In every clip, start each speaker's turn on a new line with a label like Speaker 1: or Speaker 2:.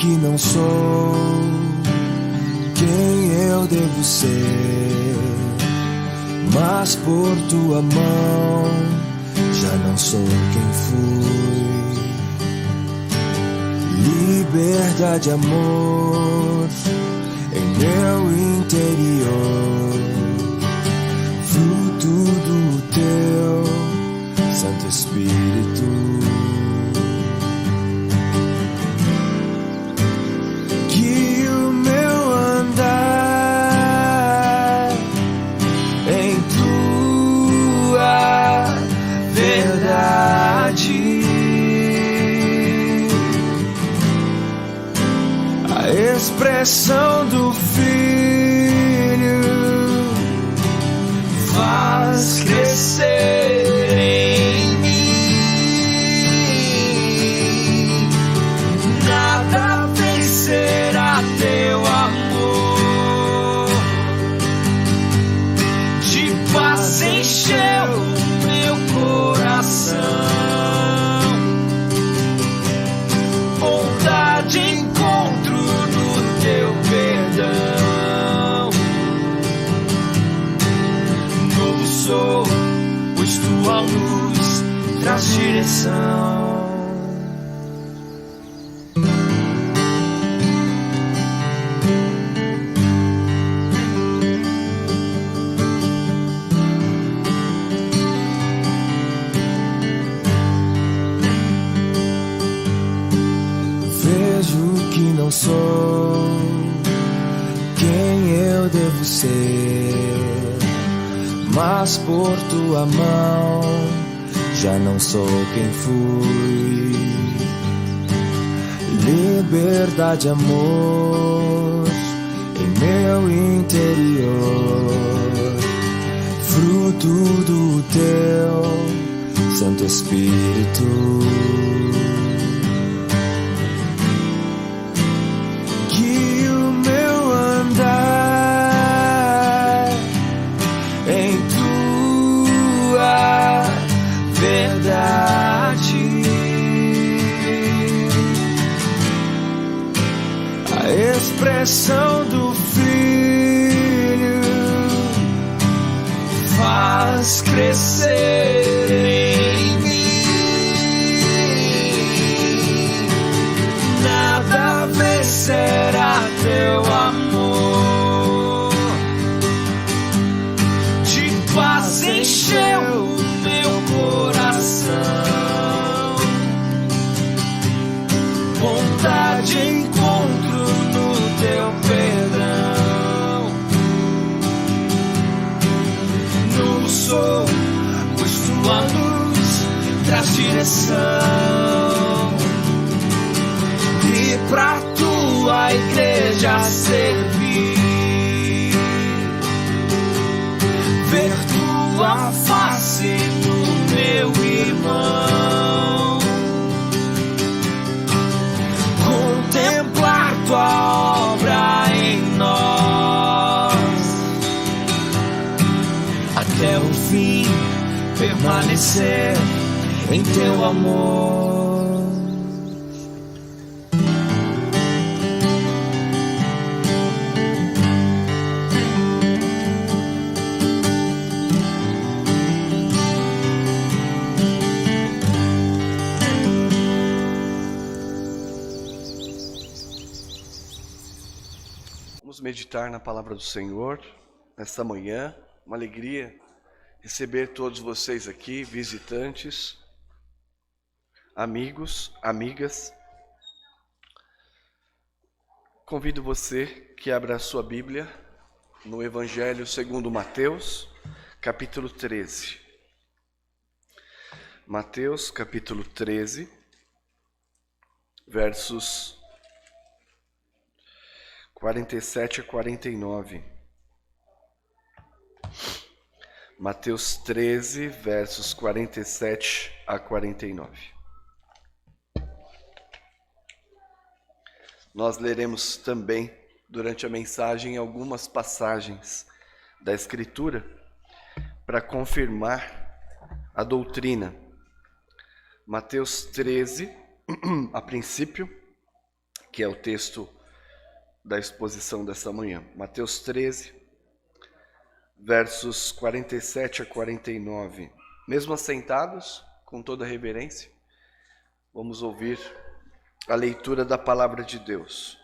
Speaker 1: que não sou quem eu devo ser, mas por tua mão já não sou quem fui. Liberdade, amor em meu interior, fruto do teu Santo Espírito. Que o meu andar em tua verdade, a expressão do Filho faz crescer em mim. Nada vencerá teu amor, de paz encheu meu coração, bondade encontro no teu perdão. Novo sou, pois tua luz traz direção. Vejo que não sou quem eu devo ser, mas por tua mão já não sou quem fui. Liberdade, amor em meu interior, fruto do teu Santo Espírito. Que o meu andar em tua verdade, a expressão do Filho faz crescer em mim. Nada vencerá teu amor, de paz encheu meu coração, bondade encontro no teu perdão. Novo sou, pois tua luz traz direção, e pra tua igreja servir, ver tua face no meu irmão, contemplar tua obra em nós, até o fim permanecer em teu amor.
Speaker 2: Vamos meditar na palavra do Senhor nesta manhã. Uma alegria receber todos vocês aqui, visitantes, amigos, amigas. Convido você que abra a sua Bíblia no Evangelho segundo Mateus, capítulo 13. Mateus, capítulo 13, versos 47 a 49. Mateus 13, versos 47 a 49. Nós leremos também, durante a mensagem, algumas passagens da Escritura para confirmar a doutrina. Mateus 13, a princípio, que é o texto da exposição dessa manhã. Mateus 13, versos 47 a 49. Mesmo assentados, com toda reverência, vamos ouvir a leitura da palavra de Deus.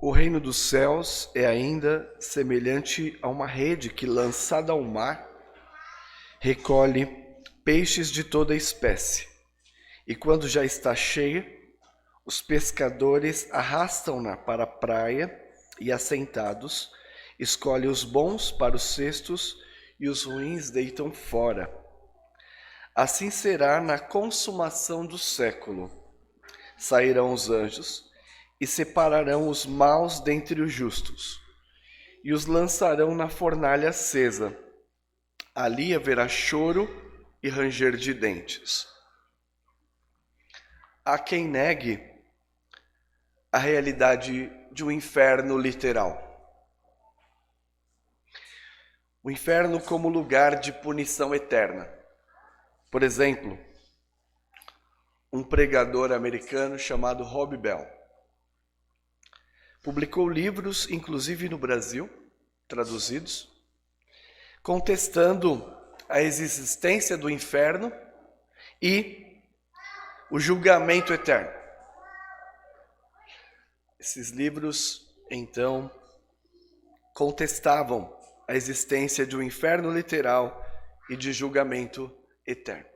Speaker 2: O reino dos céus é ainda semelhante a uma rede que, lançada ao mar, recolhe peixes de toda espécie. E quando já está cheia, os pescadores arrastam-na para a praia e, assentados, escolhem os bons para os cestos e os ruins deitam fora. Assim será na consumação do século. Sairão os anjos e separarão os maus dentre os justos, e os lançarão na fornalha acesa. Ali haverá choro e ranger de dentes. Há quem negue a realidade de um inferno literal. O inferno como lugar de punição eterna. Por exemplo, um pregador americano chamado Rob Bell publicou livros, inclusive no Brasil, traduzidos, contestando a existência do inferno e o julgamento eterno. Esses livros, então, contestavam a existência de um inferno literal e de julgamento eterno.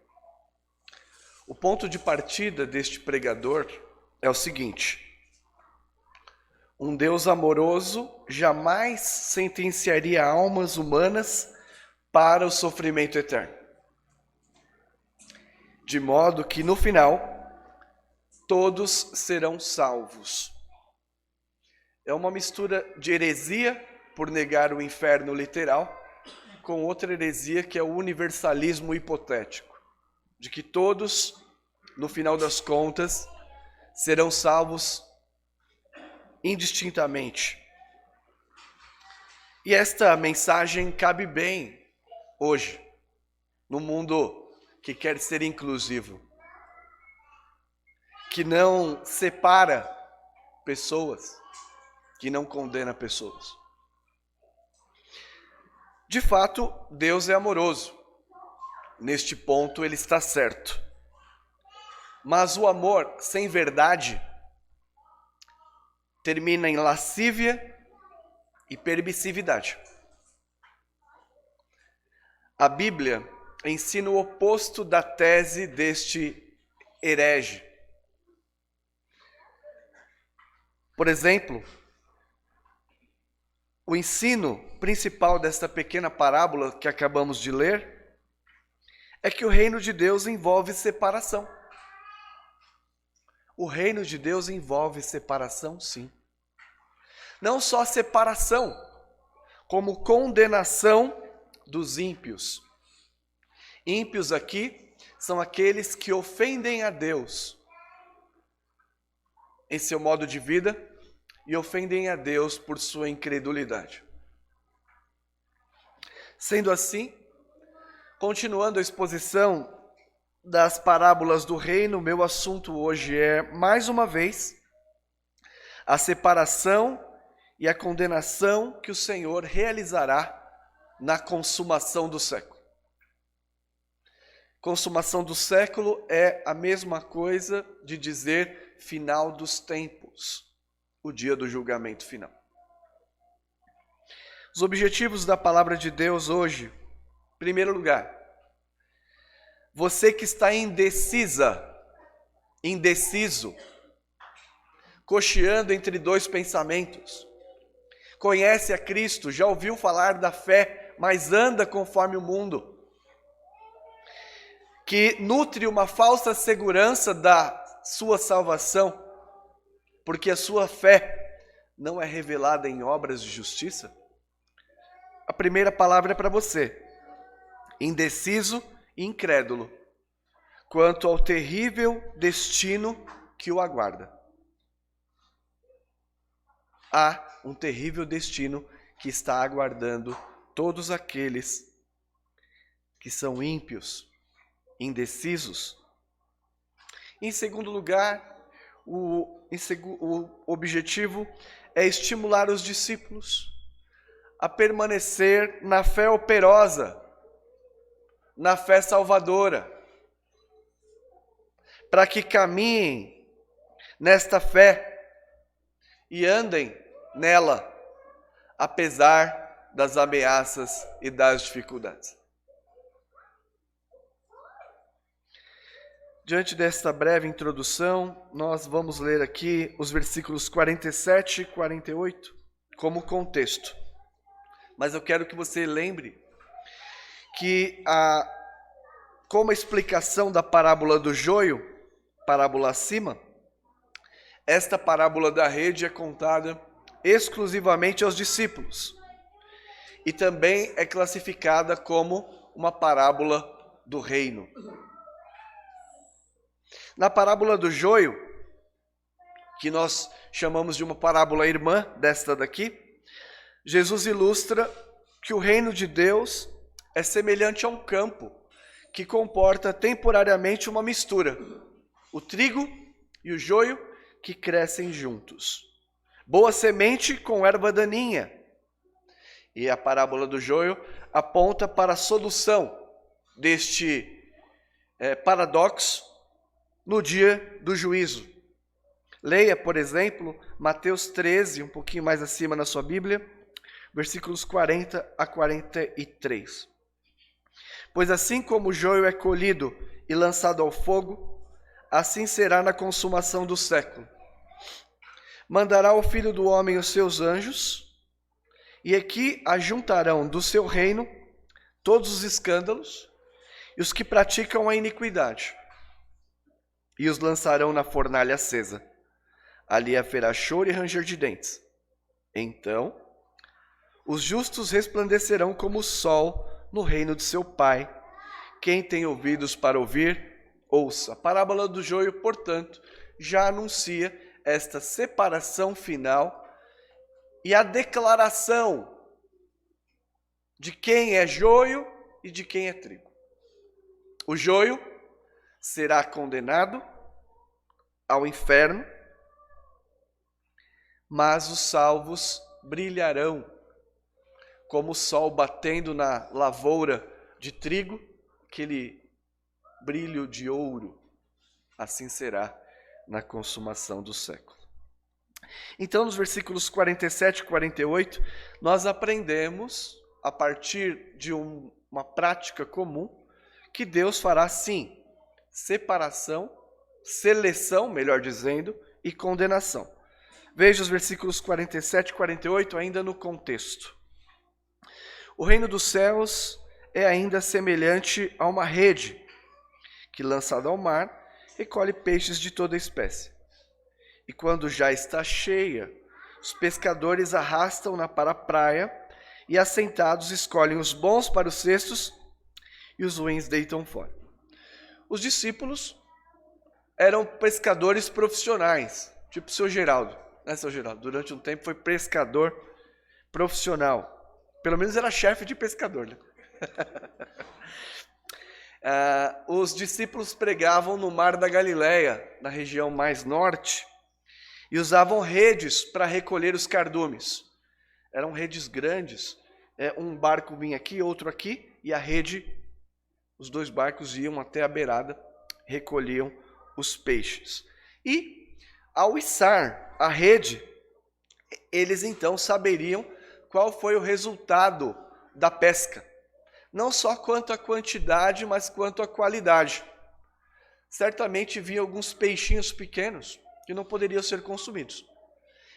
Speaker 2: O ponto de partida deste pregador é o seguinte: um Deus amoroso jamais sentenciaria almas humanas para o sofrimento eterno. De modo que, no final, todos serão salvos. É uma mistura de heresia, por negar o inferno literal, com outra heresia que é o universalismo hipotético, de que todos, no final das contas, serão salvos indistintamente. E esta mensagem cabe bem hoje, no mundo que quer ser inclusivo, que não separa pessoas, que não condena pessoas. De fato, Deus é amoroso. Neste ponto ele está certo. Mas o amor sem verdade termina em lascívia e permissividade. A Bíblia ensina o oposto da tese deste herege. Por exemplo, o ensino principal desta pequena parábola que acabamos de ler é que o reino de Deus envolve separação. O reino de Deus envolve separação, sim. Não só separação, como condenação dos ímpios. Ímpios aqui são aqueles que ofendem a Deus em seu modo de vida e ofendem a Deus por sua incredulidade. Sendo assim, continuando a exposição das parábolas do reino, meu assunto hoje é, mais uma vez, a separação e a condenação que o Senhor realizará na consumação do século. Consumação do século é a mesma coisa de dizer final dos tempos, o dia do julgamento final. Os objetivos da palavra de Deus hoje, em primeiro lugar, você que está indeciso, cocheando entre dois pensamentos, conhece a Cristo, já ouviu falar da fé, mas anda conforme o mundo, que nutre uma falsa segurança da sua salvação, porque a sua fé não é revelada em obras de justiça. A primeira palavra é para você, indeciso e incrédulo, quanto ao terrível destino que o aguarda. Há um terrível destino que está aguardando todos aqueles que são ímpios, indecisos Em segundo lugar, o objetivo é estimular os discípulos a permanecer na fé operosa, na fé salvadora, para que caminhem nesta fé e andem nela, apesar das ameaças e das dificuldades. Diante desta breve introdução, nós vamos ler aqui os versículos 47 e 48 como contexto. Mas eu quero que você lembre que, como a explicação da parábola do joio, parábola acima, esta parábola da rede é contada exclusivamente aos discípulos e também é classificada como uma parábola do reino. Na parábola do joio, que nós chamamos de uma parábola irmã desta daqui, Jesus ilustra que o reino de Deus é semelhante a um campo que comporta temporariamente uma mistura, o trigo e o joio que crescem juntos. Boa semente com erva daninha. E a parábola do joio aponta para a solução deste paradoxo no dia do juízo. Leia, por exemplo, Mateus 13, um pouquinho mais acima na sua Bíblia, versículos 40 a 43. Pois assim como o joio é colhido e lançado ao fogo, assim será na consumação do século. Mandará o Filho do Homem os seus anjos, e aqui ajuntarão do seu reino todos os escândalos e os que praticam a iniquidade, e os lançarão na fornalha acesa. Ali haverá choro e ranger de dentes. Então, os justos resplandecerão como o sol no reino de seu Pai. Quem tem ouvidos para ouvir, ouça. A parábola do joio, portanto, já anuncia esta separação final e a declaração de quem é joio e de quem é trigo. O joio será condenado ao inferno, mas os salvos brilharão como o sol batendo na lavoura de trigo, aquele brilho de ouro. Assim será na consumação do século. Então, nos versículos 47 e 48, nós aprendemos, a partir de uma prática comum, que Deus fará sim separação, seleção, melhor dizendo, e condenação. Veja os versículos 47 e 48 ainda no contexto. O reino dos céus é ainda semelhante a uma rede que, lançada ao mar, recolhe peixes de toda espécie. E quando já está cheia, os pescadores arrastam-na para a praia e, assentados, escolhem os bons para os cestos e os ruins deitam fora. Os discípulos eram pescadores profissionais, tipo o seu Geraldo. Seu Geraldo, durante um tempo foi pescador profissional. Pelo menos era chefe de pescador, né? Os discípulos pregavam no Mar da Galileia, na região mais norte, e usavam redes para recolher os cardumes. Eram redes grandes, um barco vinha aqui, outro aqui, e a rede, os dois barcos iam até a beirada, recolhiam os peixes. E, ao içar a rede, eles então saberiam qual foi o resultado da pesca. Não só quanto à quantidade, mas quanto à qualidade. Certamente havia alguns peixinhos pequenos que não poderiam ser consumidos.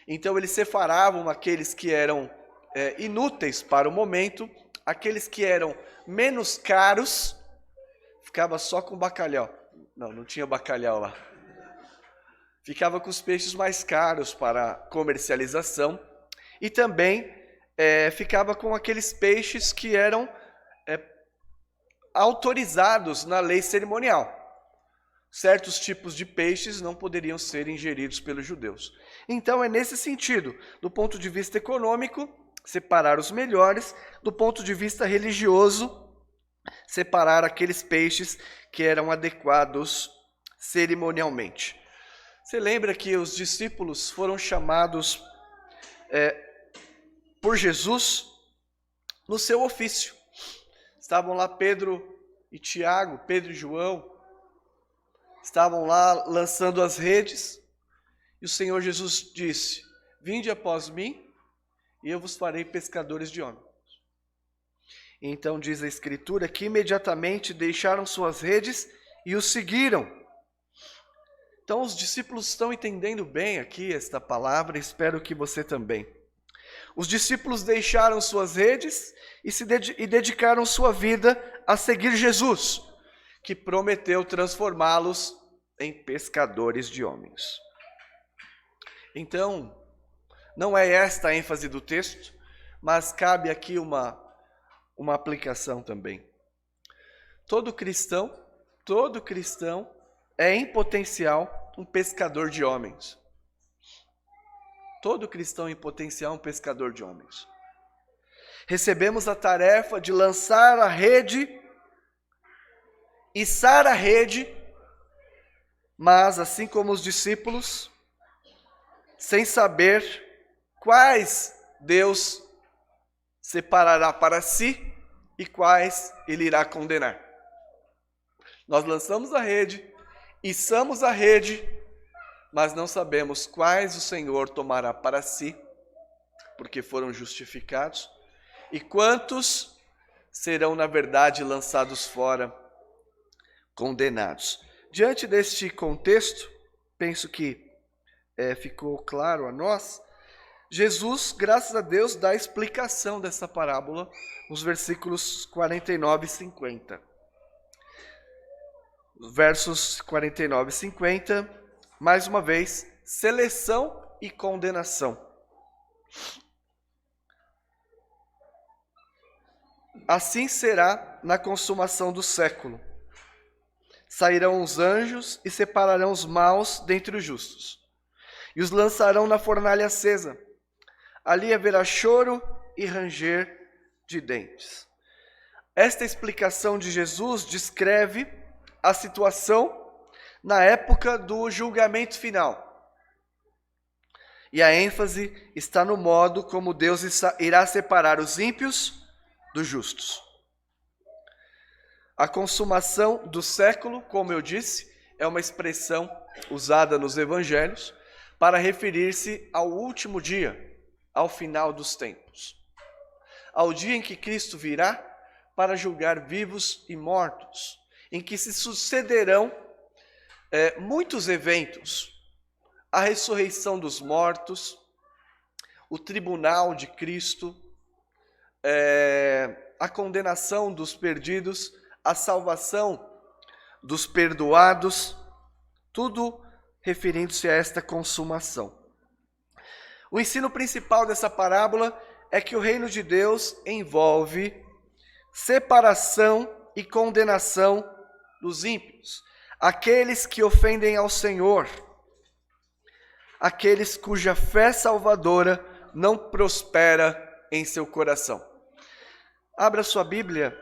Speaker 2: Então eles separavam aqueles que eram inúteis para o momento, aqueles que eram menos caros, ficava só com bacalhau. Não tinha bacalhau lá. Ficava com os peixes mais caros para comercialização e também ficava com aqueles peixes que eram autorizados na lei cerimonial. Certos tipos de peixes não poderiam ser ingeridos pelos judeus. Então é nesse sentido, do ponto de vista econômico, separar os melhores, do ponto de vista religioso, separar aqueles peixes que eram adequados cerimonialmente. Você lembra que os discípulos foram chamados por Jesus no seu ofício. Estavam lá Pedro e Tiago, Pedro e João, estavam lá lançando as redes, e o Senhor Jesus disse: vinde após mim, e eu vos farei pescadores de homens. Então diz a Escritura que imediatamente deixaram suas redes e o seguiram. Então os discípulos estão entendendo bem aqui esta palavra, espero que você também. Os discípulos deixaram suas redes e dedicaram sua vida a seguir Jesus, que prometeu transformá-los em pescadores de homens. Então, não é esta a ênfase do texto, mas cabe aqui uma aplicação também. Todo cristão é em potencial um pescador de homens. Todo cristão em potencial é um pescador de homens. Recebemos a tarefa de lançar a rede, içar a rede, mas assim como os discípulos, sem saber quais Deus separará para si e quais Ele irá condenar. Nós lançamos a rede, içamos a rede, mas não sabemos quais o Senhor tomará para si, porque foram justificados, e quantos serão, na verdade, lançados fora, condenados. Diante deste contexto, penso que ficou claro a nós, Jesus, graças a Deus, dá a explicação dessa parábola nos versículos 49 e 50. Versos 49 e 50, mais uma vez, seleção e condenação. Assim será na consumação do século. Sairão os anjos e separarão os maus dentre os justos, e os lançarão na fornalha acesa. Ali haverá choro e ranger de dentes. Esta explicação de Jesus descreve a situação na época do julgamento final. E a ênfase está no modo como Deus irá separar os ímpios dos justos. A consumação do século, como eu disse, é uma expressão usada nos evangelhos para referir-se ao último dia, ao final dos tempos. Ao dia em que Cristo virá para julgar vivos e mortos, em que se sucederão muitos eventos: a ressurreição dos mortos, o tribunal de Cristo, a condenação dos perdidos, a salvação dos perdoados, tudo referindo-se a esta consumação. O ensino principal dessa parábola é que o reino de Deus envolve separação e condenação dos ímpios, aqueles que ofendem ao Senhor, aqueles cuja fé salvadora não prospera em seu coração. Abra sua Bíblia,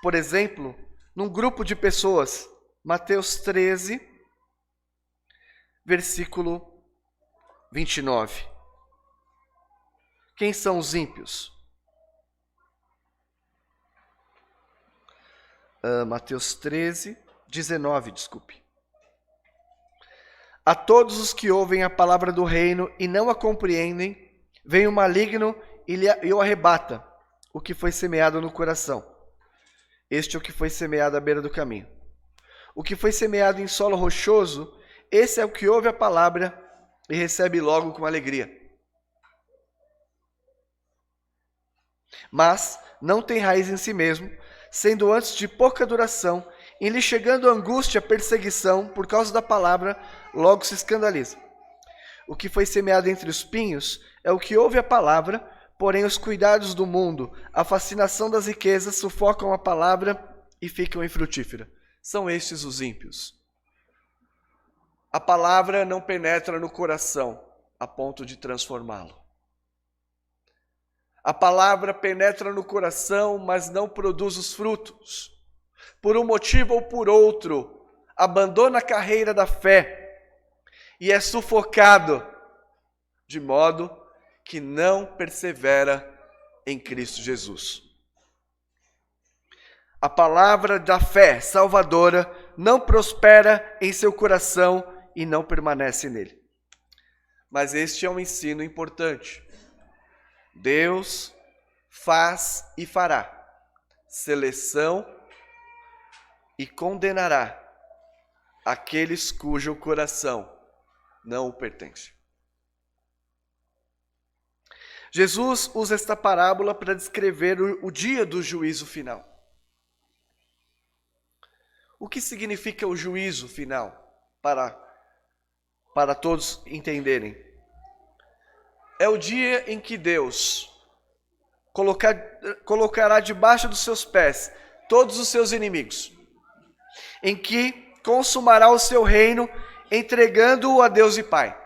Speaker 2: por exemplo, num grupo de pessoas, Mateus 13, versículo 29. Quem são os ímpios? Mateus 13, 19, desculpe. A todos os que ouvem a palavra do reino e não a compreendem, vem o maligno e o arrebata o que foi semeado no coração. Este é o que foi semeado à beira do caminho. O que foi semeado em solo rochoso, esse é o que ouve a palavra e recebe logo com alegria. Mas não tem raiz em si mesmo, sendo antes de pouca duração, em lhe chegando a angústia, a perseguição, por causa da palavra, logo se escandaliza. O que foi semeado entre os espinhos é o que ouve a palavra, porém os cuidados do mundo, a fascinação das riquezas sufocam a palavra e ficam infrutífera. São estes os ímpios. A palavra não penetra no coração a ponto de transformá-lo. A palavra penetra no coração, mas não produz os frutos. Por um motivo ou por outro, abandona a carreira da fé e é sufocado, de modo que não persevera em Cristo Jesus. A palavra da fé salvadora não prospera em seu coração e não permanece nele. Mas este é um ensino importante. Deus faz e fará seleção e condenará aqueles cujo coração não o pertence. Jesus usa esta parábola para descrever o dia do juízo final. O que significa o juízo final? Para todos entenderem. É o dia em que Deus colocará debaixo dos seus pés todos os seus inimigos. Em que consumará o seu reino, entregando-o a Deus e Pai.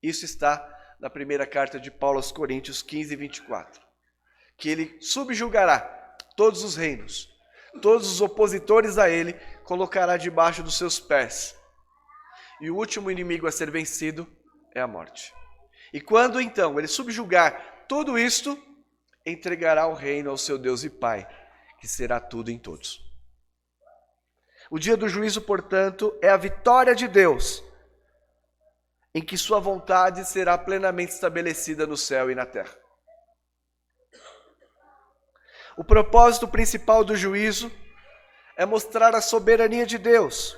Speaker 2: Isso está na primeira carta de Paulo aos Coríntios 15, 24. Que ele subjugará todos os reinos, todos os opositores a ele, colocará debaixo dos seus pés. E o último inimigo a ser vencido é a morte. E quando então ele subjugar tudo isto, entregará o reino ao seu Deus e Pai, que será tudo em todos. O dia do juízo, portanto, é a vitória de Deus, em que sua vontade será plenamente estabelecida no céu e na terra. O propósito principal do juízo é mostrar a soberania de Deus,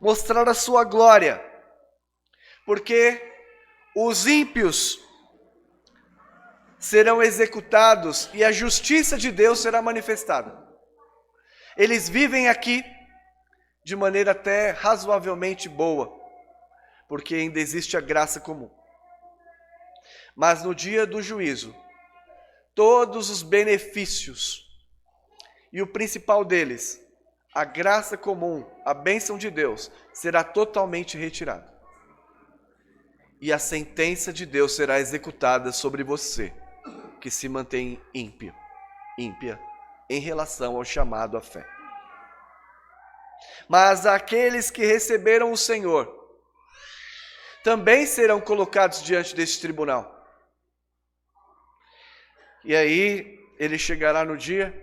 Speaker 2: mostrar a sua glória, porque os ímpios serão executados e a justiça de Deus será manifestada. Eles vivem aqui de maneira até razoavelmente boa, porque ainda existe a graça comum. Mas no dia do juízo, todos os benefícios, e o principal deles, a graça comum, a bênção de Deus, será totalmente retirada. E a sentença de Deus será executada sobre você, que se mantém ímpia em relação ao chamado à fé. Mas aqueles que receberam o Senhor também serão colocados diante deste tribunal. E aí ele chegará no dia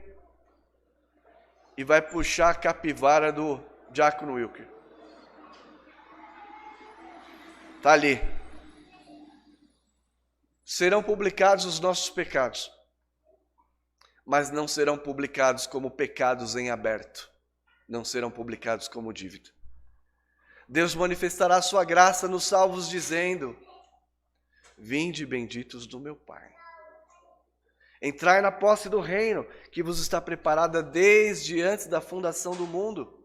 Speaker 2: e vai puxar a capivara do diácono Wilker. Está ali. Serão publicados os nossos pecados, mas não serão publicados como pecados em aberto. Não serão publicados como dívida. Deus manifestará a sua graça nos salvos, dizendo: vinde benditos do meu Pai. Entrai na posse do reino que vos está preparada desde antes da fundação do mundo.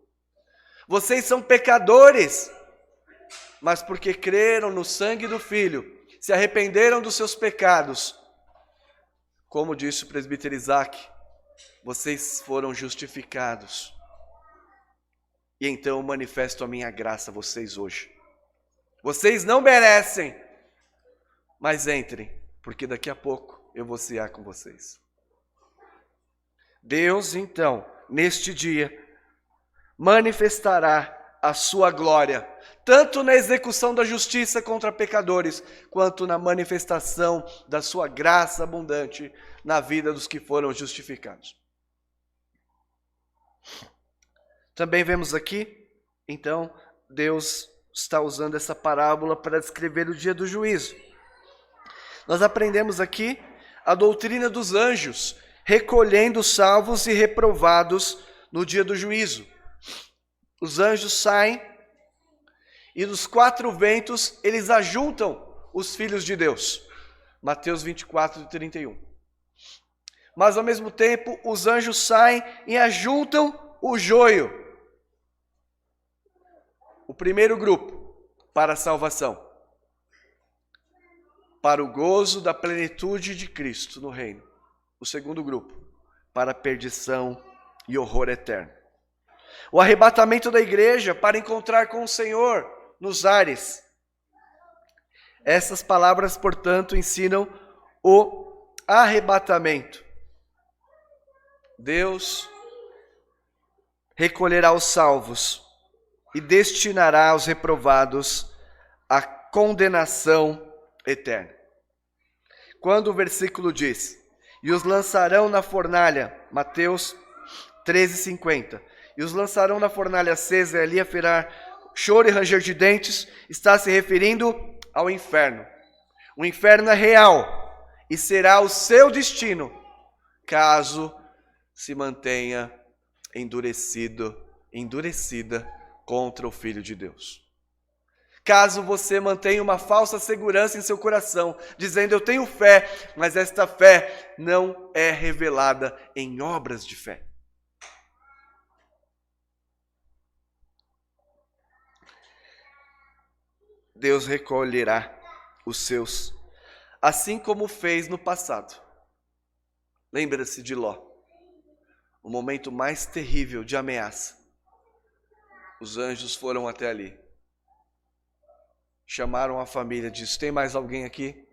Speaker 2: Vocês são pecadores, mas porque creram no sangue do Filho, se arrependeram dos seus pecados. Como disse o presbítero Isaac, vocês foram justificados. E então eu manifesto a minha graça a vocês hoje. Vocês não merecem, mas entrem, porque daqui a pouco eu vou cear com vocês. Deus, então, neste dia, manifestará a sua glória, tanto na execução da justiça contra pecadores, quanto na manifestação da sua graça abundante na vida dos que foram justificados. Também vemos aqui, então, Deus está usando essa parábola para descrever o dia do juízo. Nós aprendemos aqui a doutrina dos anjos, recolhendo salvos e reprovados no dia do juízo. Os anjos saem e dos quatro ventos eles ajuntam os filhos de Deus. Mateus 24, 31. Mas ao mesmo tempo os anjos saem e ajuntam o joio. O primeiro grupo, para a salvação, para o gozo da plenitude de Cristo no reino. O segundo grupo, para a perdição e horror eterno. O arrebatamento da igreja para encontrar com o Senhor nos ares. Essas palavras, portanto, ensinam o arrebatamento. Deus recolherá os salvos e destinará os reprovados à condenação eterna. Quando o versículo diz, e os lançarão na fornalha, Mateus 13:50, e os lançarão na fornalha acesa e ali haverá choro e ranger de dentes, está se referindo ao inferno. O inferno é real e será o seu destino, caso se mantenha endurecida contra o Filho de Deus. Caso você mantenha uma falsa segurança em seu coração, dizendo eu tenho fé, mas esta fé não é revelada em obras de fé. Deus recolherá os seus, assim como fez no passado. Lembra-se de Ló, o momento mais terrível de ameaça. Os anjos foram até ali, chamaram a família, disse, tem mais alguém aqui?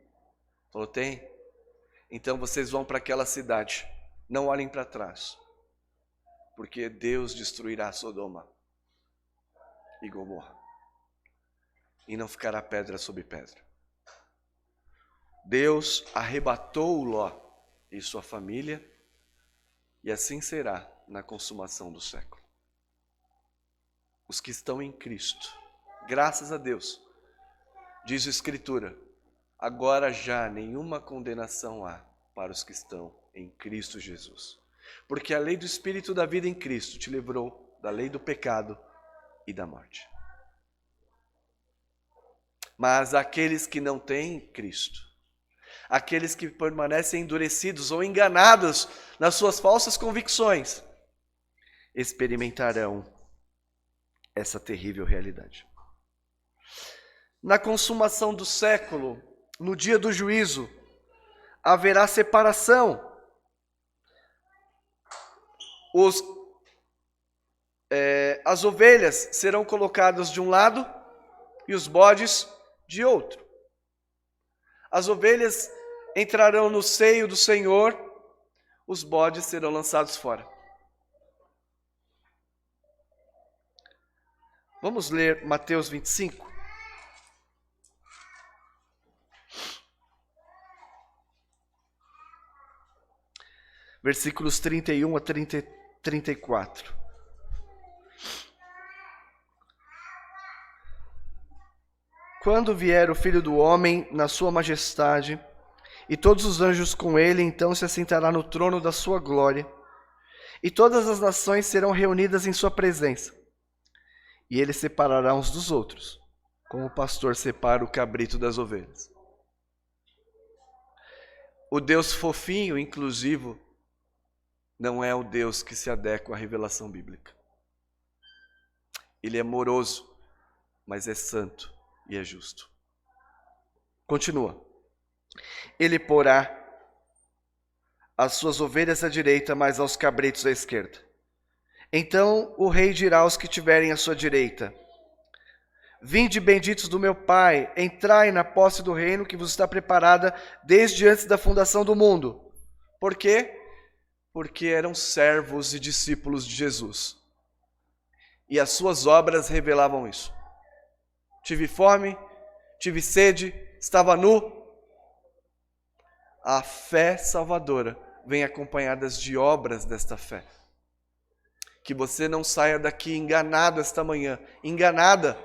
Speaker 2: Falou, tem. Então vocês vão para aquela cidade, não olhem para trás, porque Deus destruirá Sodoma e Gomorra, e não ficará pedra sobre pedra. Deus arrebatou Ló e sua família, e assim será na consumação do século. Os que estão em Cristo, graças a Deus, diz a Escritura, agora já nenhuma condenação há para os que estão em Cristo Jesus. Porque a lei do Espírito da vida em Cristo te livrou da lei do pecado e da morte. Mas aqueles que não têm Cristo, aqueles que permanecem endurecidos ou enganados nas suas falsas convicções, experimentarão essa terrível realidade. Na consumação do século, no dia do juízo, haverá separação. As ovelhas serão colocadas de um lado e os bodes de outro. As ovelhas entrarão no seio do Senhor, os bodes serão lançados fora. Vamos ler Mateus 25. Versículos 31 a 34. Quando vier o Filho do Homem na sua majestade, e todos os anjos com ele, então se assentará no trono da sua glória, e todas as nações serão reunidas em sua presença. E ele separará uns dos outros, como o pastor separa o cabrito das ovelhas. O Deus fofinho, inclusivo, não é o Deus que se adequa à revelação bíblica. Ele é amoroso, mas é santo e é justo. Continua. Ele porá as suas ovelhas à direita, mas aos cabritos à esquerda. Então o rei dirá aos que tiverem à sua direita: vinde, benditos do meu Pai, entrai na posse do reino que vos está preparada desde antes da fundação do mundo. Por quê? Porque eram servos e discípulos de Jesus. E as suas obras revelavam isso. Tive fome, tive sede, estava nu. A fé salvadora vem acompanhada de obras desta fé. Que você não saia daqui enganado esta manhã, enganada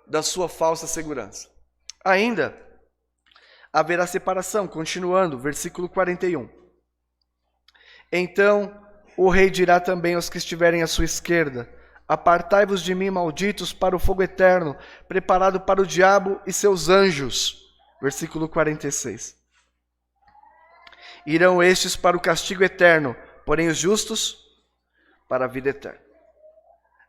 Speaker 2: da sua falsa segurança. Ainda haverá separação, continuando, versículo 41. Então o rei dirá também aos que estiverem à sua esquerda: apartai-vos de mim, malditos, para o fogo eterno, preparado para o diabo e seus anjos. Versículo 46. Irão estes para o castigo eterno, porém os justos para a vida eterna.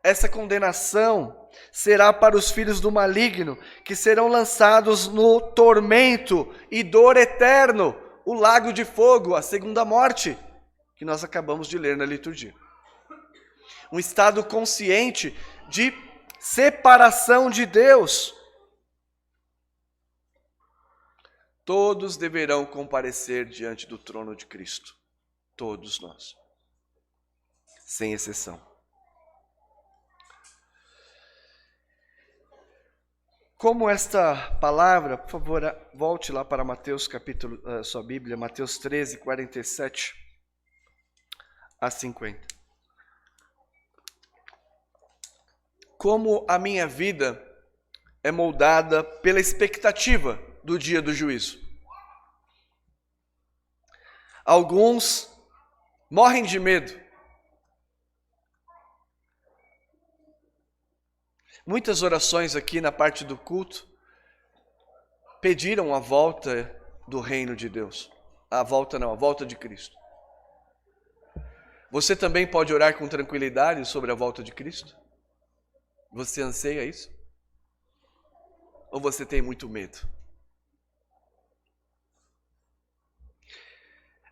Speaker 2: Essa condenação será para os filhos do maligno, que serão lançados no tormento e dor eterno, o lago de fogo, a segunda morte, que nós acabamos de ler na liturgia. Um estado consciente de separação de Deus. Todos deverão comparecer diante do trono de Cristo. Todos nós. Sem exceção. Como esta palavra, por favor, volte lá para Mateus capítulo, sua Bíblia, Mateus 13, 47 a 50. Como a minha vida é moldada pela expectativa do dia do juízo. Alguns morrem de medo. Muitas orações aqui na parte do culto pediram a volta do reino de Deus. A volta de Cristo. Você também pode orar com tranquilidade sobre a volta de Cristo? Você anseia isso? Ou você tem muito medo?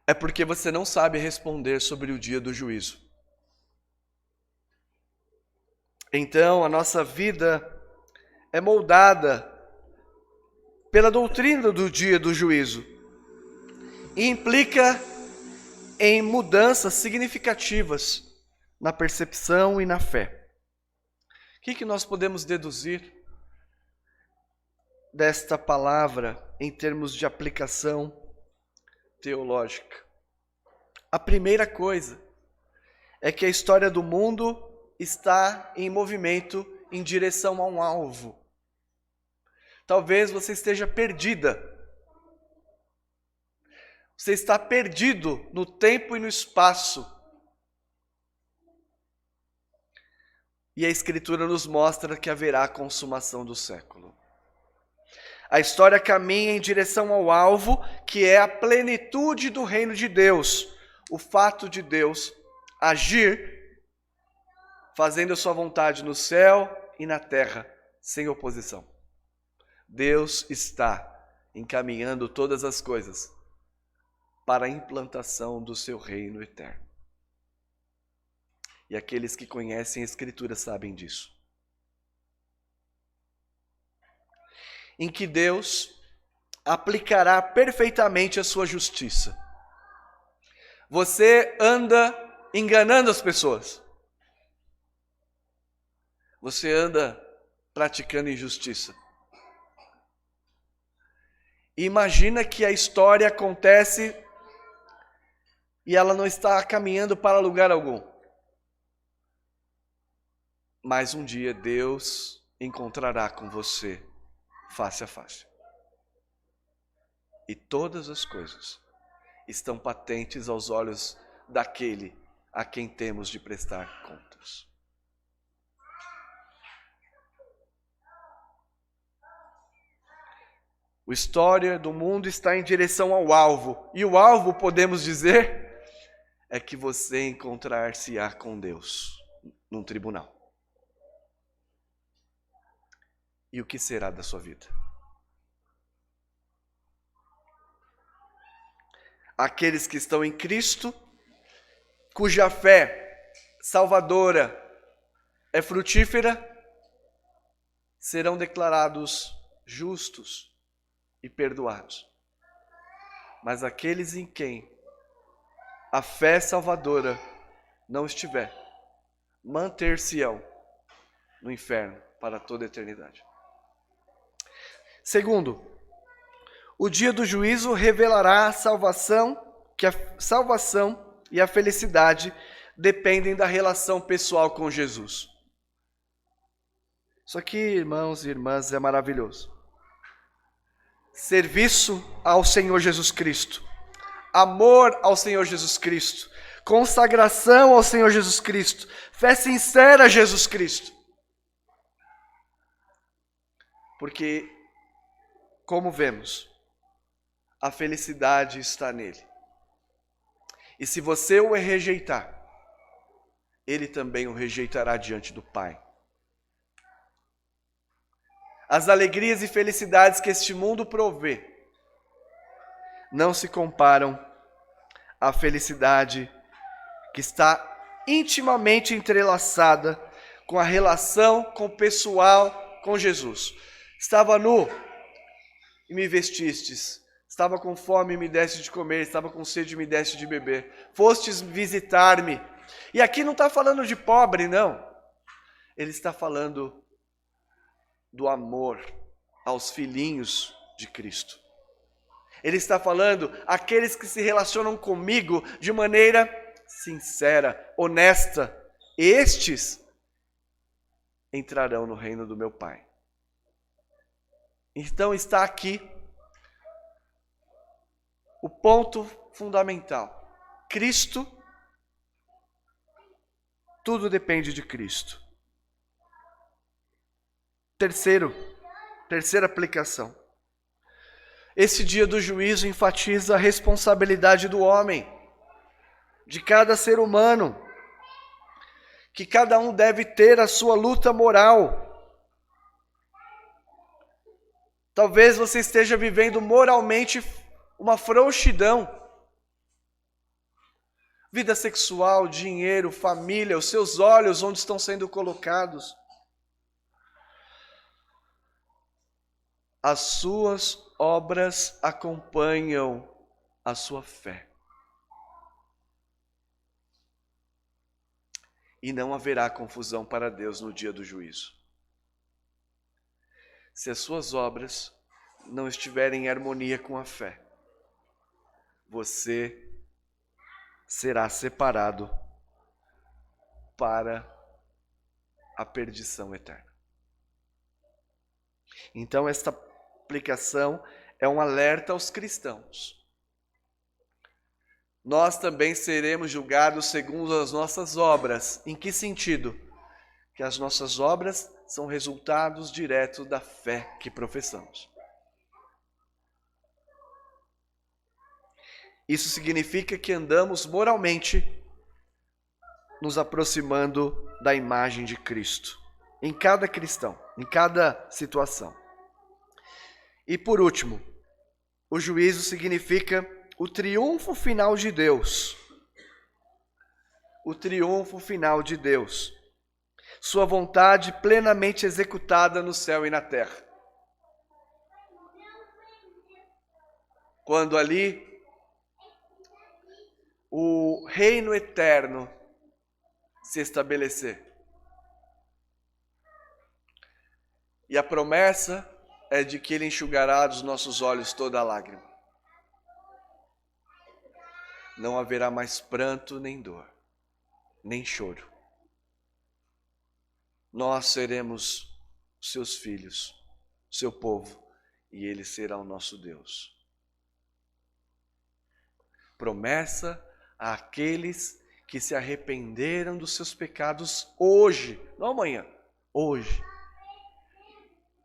Speaker 2: É porque você não sabe responder sobre o dia do juízo. Então, a nossa vida é moldada pela doutrina do dia do juízo e implica em mudanças significativas na percepção e na fé. O que nós podemos deduzir desta palavra em termos de aplicação teológica? A primeira coisa é que a história do mundo está em movimento em direção a um alvo. Talvez você esteja perdida. Você está perdido no tempo e no espaço. E a Escritura nos mostra que haverá a consumação do século. A história caminha em direção ao alvo, que é a plenitude do reino de Deus. O fato de Deus agir fazendo a sua vontade no céu e na terra, sem oposição. Deus está encaminhando todas as coisas para a implantação do seu reino eterno. E aqueles que conhecem a Escritura sabem disso. Em que Deus aplicará perfeitamente a sua justiça. Você anda enganando as pessoas. Você anda praticando injustiça. Imagina que a história acontece e ela não está caminhando para lugar algum. Mas um dia Deus encontrará com você face a face. E todas as coisas estão patentes aos olhos daquele a quem temos de prestar contas. A história do mundo está em direção ao alvo. E o alvo, podemos dizer, é que você encontrar-se-á com Deus num tribunal. E o que será da sua vida? Aqueles que estão em Cristo, cuja fé salvadora é frutífera, serão declarados justos e perdoados. Mas aqueles em quem a fé salvadora não estiver, manter-se-ão no inferno para toda a eternidade. Segundo, o dia do juízo revelará a salvação, que a salvação e a felicidade dependem da relação pessoal com Jesus. Isso aqui, irmãos e irmãs, é maravilhoso. Serviço ao Senhor Jesus Cristo, amor ao Senhor Jesus Cristo, consagração ao Senhor Jesus Cristo, fé sincera a Jesus Cristo. Porque, como vemos, a felicidade está nele. E se você o rejeitar, ele também o rejeitará diante do Pai. As alegrias e felicidades que este mundo provê não se comparam à felicidade que está intimamente entrelaçada com a relação com o pessoal com Jesus. Estava nu e me vestistes. Estava com fome e me deste de comer. Estava com sede e me deste de beber. Fostes visitar-me. E aqui não está falando de pobre, não. Ele está falando do amor aos filhinhos de Cristo. Ele está falando aqueles que se relacionam comigo de maneira sincera, honesta, estes entrarão no reino do meu Pai. Então está aqui o ponto fundamental. Cristo, tudo depende de Cristo. Terceira aplicação. Esse dia do juízo enfatiza a responsabilidade do homem, de cada ser humano, que cada um deve ter a sua luta moral. Talvez você esteja vivendo moralmente uma frouxidão. Vida sexual, dinheiro, família, os seus olhos onde estão sendo colocados. As suas obras acompanham a sua fé. E não haverá confusão para Deus no dia do juízo. Se as suas obras não estiverem em harmonia com a fé, você será separado para a perdição eterna. Então, esta aplicação é um alerta aos cristãos. Nós também seremos julgados segundo as nossas obras. Em que sentido? Que as nossas obras são resultados diretos da fé que professamos. Isso significa que andamos moralmente nos aproximando da imagem de Cristo. Em cada cristão, em cada situação. E por último, o juízo significa o triunfo final de Deus. O triunfo final de Deus. Sua vontade plenamente executada no céu e na terra. Quando ali o reino eterno se estabelecer. E a promessa é de que Ele enxugará dos nossos olhos toda a lágrima. Não haverá mais pranto, nem dor, nem choro. Nós seremos seus filhos, seu povo, e Ele será o nosso Deus. Promessa àqueles que se arrependeram dos seus pecados hoje, não amanhã, hoje.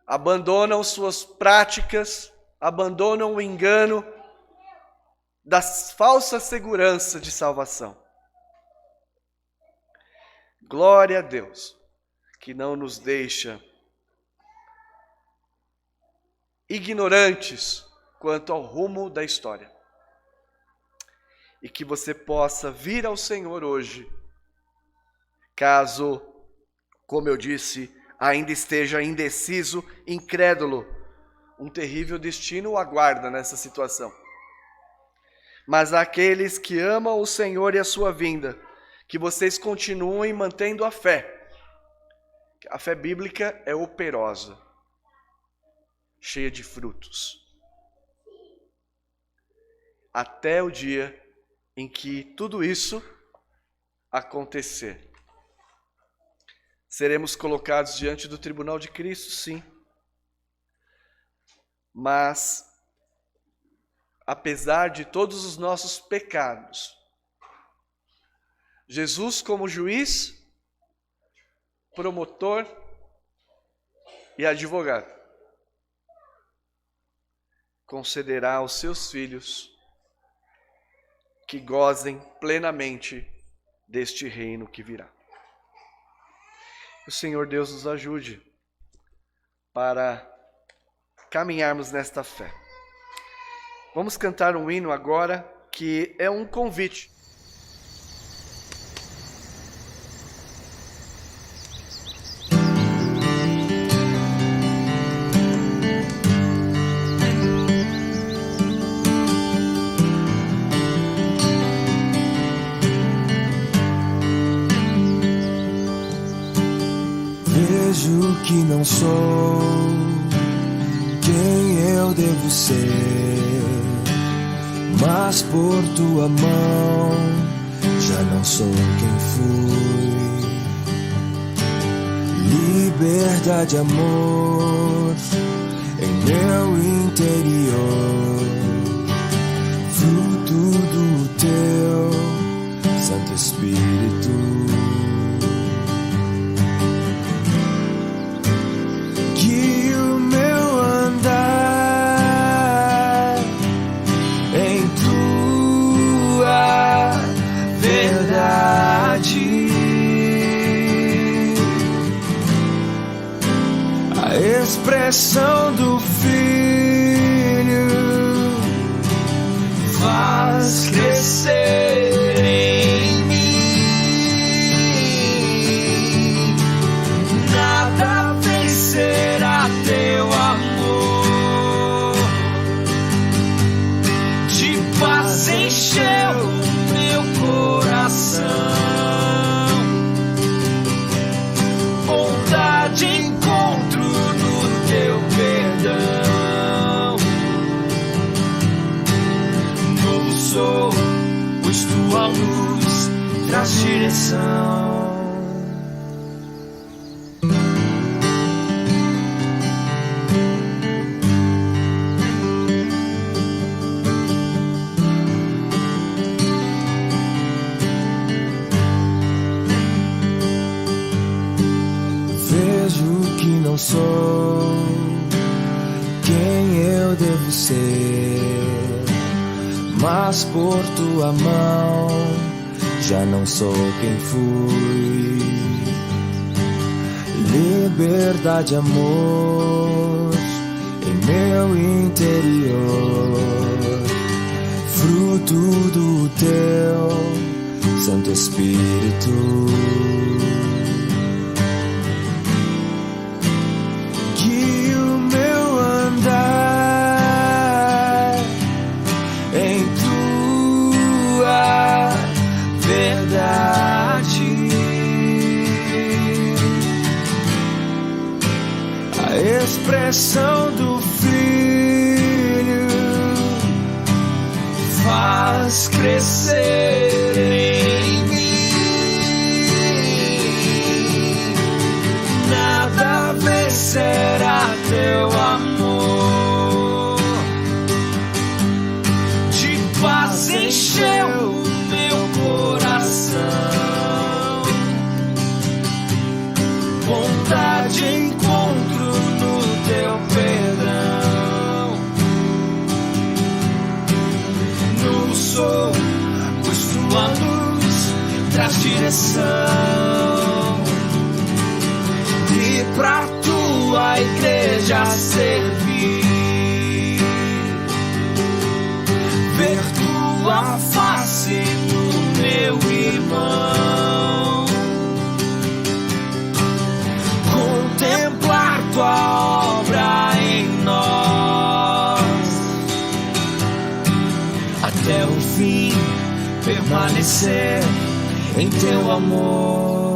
Speaker 2: Abandonam suas práticas, abandonam o engano da falsa segurança de salvação. Glória a Deus, que não nos deixa ignorantes quanto ao rumo da história. E que você possa vir ao Senhor hoje, caso, como eu disse, ainda esteja indeciso, incrédulo. Um terrível destino o aguarda nessa situação. Mas aqueles que amam o Senhor e a sua vinda, que vocês continuem mantendo a fé. A fé bíblica é operosa, cheia de frutos. Até o dia em que tudo isso acontecer. Seremos colocados diante do tribunal de Cristo, sim. Mas, apesar de todos os nossos pecados, Jesus, como juiz, promotor e advogado, concederá aos seus filhos que gozem plenamente deste reino que virá. Que o Senhor Deus nos ajude para caminharmos nesta fé. Vamos cantar um hino agora que é um convite.
Speaker 1: Vejo que não sou eu devo ser, mas por tua mão já não sou quem fui. Liberdade, amor em meu interior, fruto do teu Santo Espírito. Que o meu andar em tua verdade, a expressão do Filho faz crescer em mim. Nada vencerá teu amor, de paz encheu o meu coração, bondade encontro no teu perdão. Novo sou, pois tua luz traz direção. Vejo que não sou quem eu devo ser, mas por tua mão já não sou quem fui. Liberdade, amor em meu interior, fruto do teu Santo Espírito. Que o meu andar em tua verdade, a expressão do Filho faz crescer em mim. Nada vencerá teu amor, de paz encheu o meu coração, bondade encontro no teu perdão. Novo sou, pois tua luz traz direção, e pra tua igreja servir, ver tua face no meu irmão, contemplar tua obra em nós, até o fim permanecer em teu amor.